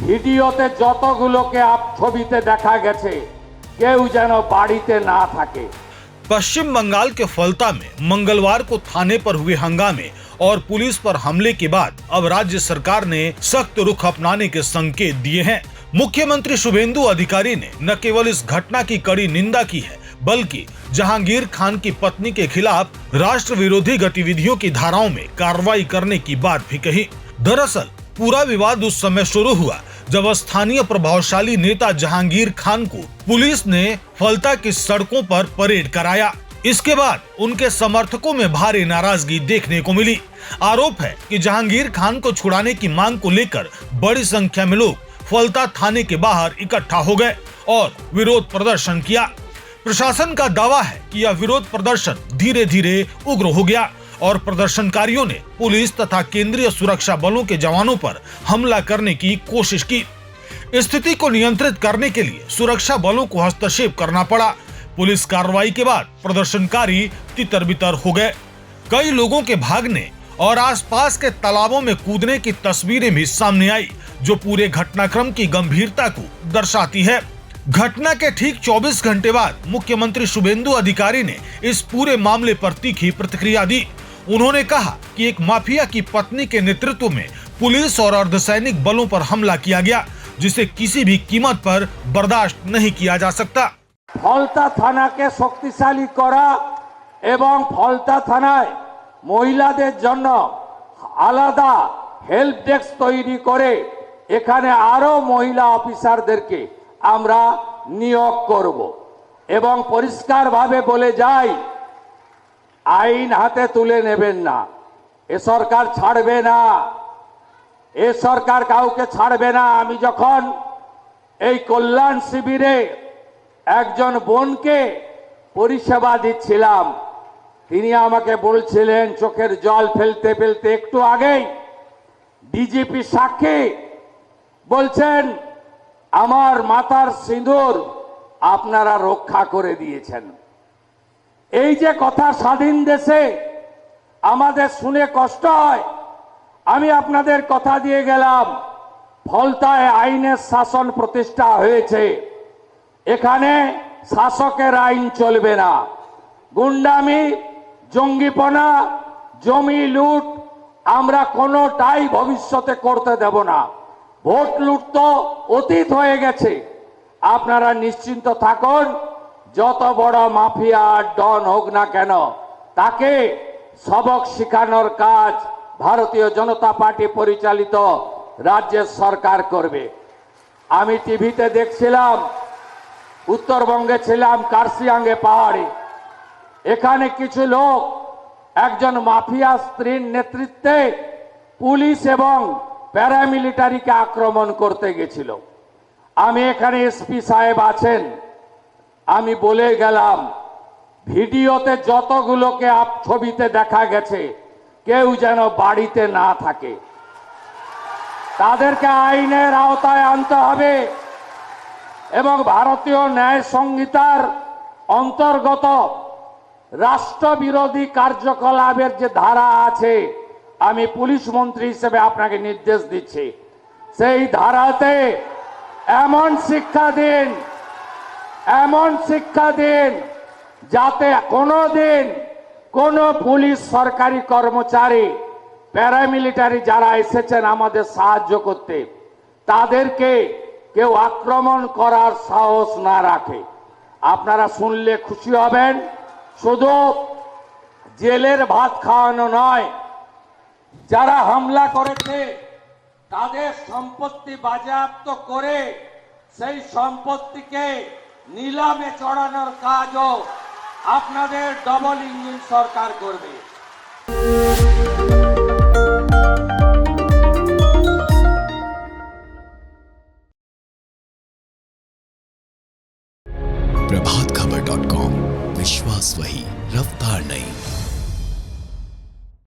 ভিডিওতে যতগুলোকে ছবিতে দেখা গেছে কেউ যেন বাড়িতে না থাকে। पश्चिम बंगाल के फलता में मंगलवार को थाने पर हुए हंगामे और पुलिस पर हमले के बाद अब राज्य सरकार ने सख्त रुख अपनाने के संकेत दिए हैं। मुख्यमंत्री शुभेंदु अधिकारी ने न केवल इस घटना की कड़ी निंदा की है, बल्कि जहांगीर खान की पत्नी के खिलाफ राष्ट्र विरोधी गतिविधियों की धाराओं में कार्रवाई करने की बात भी कही। दरअसल पूरा विवाद उस समय शुरू हुआ जब स्थानीय प्रभावशाली नेता जहांगीर खान को पुलिस ने फलता की सड़कों पर परेड कराया। इसके बाद उनके समर्थकों में भारी नाराजगी देखने को मिली। आरोप है कि जहांगीर खान को छुड़ाने की मांग को लेकर बड़ी संख्या में लोग फलता थाने के बाहर इकट्ठा हो गए और विरोध प्रदर्शन किया। प्रशासन का दावा है कि यह विरोध प्रदर्शन धीरे धीरे उग्र हो गया और प्रदर्शनकारियों ने पुलिस तथा केंद्रीय सुरक्षा बलों के जवानों पर हमला करने की कोशिश की। स्थिति को नियंत्रित करने के लिए सुरक्षा बलों को हस्तक्षेप करना पड़ा। पुलिस कार्रवाई के बाद प्रदर्शनकारी तितर-बितर हो गए। कई लोगों के भागने और आसपास के तालाबों में कूदने की तस्वीरें भी सामने आई, जो पूरे घटनाक्रम की गंभीरता को दर्शाती है। घटना के ठीक 24 घंटे बाद मुख्यमंत्री शुभेंदु अधिकारी ने इस पूरे मामले पर तीखी प्रतिक्रिया दी। उन्होंने कहा कि एक माफिया की पत्नी के नेतृत्व में पुलिस और अर्धसैनिक बलों पर हमला किया गया, जिसे किसी भी कीमत पर बर्दाश्त नहीं किया जा सकता। फलता थाना के शक्तिशाली करा एवं फलता थानाय महिलादेर जन्य आलादा हेल्प डेस्क तैरी करे एखाने आरो महिला अफिसारदेरके आमरा नियोग करब एवं परिष्कार भावे बोले जाई आईन हाथे तुले नेबेन ना। ए सरकार छाड़बे ना, ए सरकार काउके छाड़बे ना। आमी जखन এই কল্যাণ শিবিরে একজন বোনকে পরিষেবা দিচ্ছিলাম, তিনি আমাকে বলছিলেন চোখের জল ফেলতে ফেলতে একটু আগেই ডিজিপি সাক্ষী বলছেন আমার মাথার সিঁদুর আপনারা রক্ষা করে দিয়েছেন। এই যে কথা স্বাধীন দেশে আমাদের শুনে কষ্ট হয়, আমি আপনাদের কথা দিয়ে গেলাম ফলতায় আইনের শাসন প্রতিষ্ঠা হয়েছে। এখানে শাসকের আইন চলবে না। গুন্ডামি, জঙ্গিপনা, জমি লুট আমরা কোনোটাই ভবিষ্যতে করতে দেব না। ভোট লুট তো অতীত হয়ে গেছে। আপনারা নিশ্চিন্ত থাকুন, যত বড় মাফিয়া ডন হোক না কেন তাকে সবক শেখানোর কাজ ভারতীয় জনতা পার্টি পরিচালিত রাজ্যের সরকার করবে। আমি টিভিতে দেখছিলাম, উত্তরবঙ্গে ছিলাম কার্শিয়াঙ্গে পাহাড়ে, এখানে কিছু লোক একজন মাফিয়া স্ত্রীর নেতৃত্বে পুলিশ এবং প্যারামিলিটারিকে আক্রমণ করতে গেছিল। আমি এখানে এসপি সাহেব আছেন, আমি বলে গেলাম ভিডিওতে যতগুলোকে ছবিতে দেখা গেছে কেউ যেন বাড়িতে না থাকে। তাদেরকে আইনের আওতায় আনতে হবে এবং ভারতীয় ন্যায় সংহিতার অন্তর্গত রাষ্ট্রবিরোধী কার্যকলাপের যে ধারা আছে, আমি পুলিশ মন্ত্রী হিসেবে আপনাকে নির্দেশ দিচ্ছি, সেই ধারাতে এমন শিক্ষা দিন যাতে কোনোদিন কোনো পুলিশ সরকারি কর্মচারী প্যারামিলিটারি যারা এসেছেন আমাদের সাহায্য করতে তাদেরকে কেউ আক্রমণ করার সাহস না রাখে। আপনারা শুনলে খুশি হবেন, শুধু জেলের ভাত খাওয়ানো নয়, যারা হামলা করেছে তাদের সম্পত্তি বাজেয়াপ্ত করে সেই সম্পত্তিকে নিলামে চড়ানোর কাজও আপনাদের ডবল ইঞ্জিন সরকার করবে। प्रभातखबर.com, विश्वास वही, रफ्तार नहीं।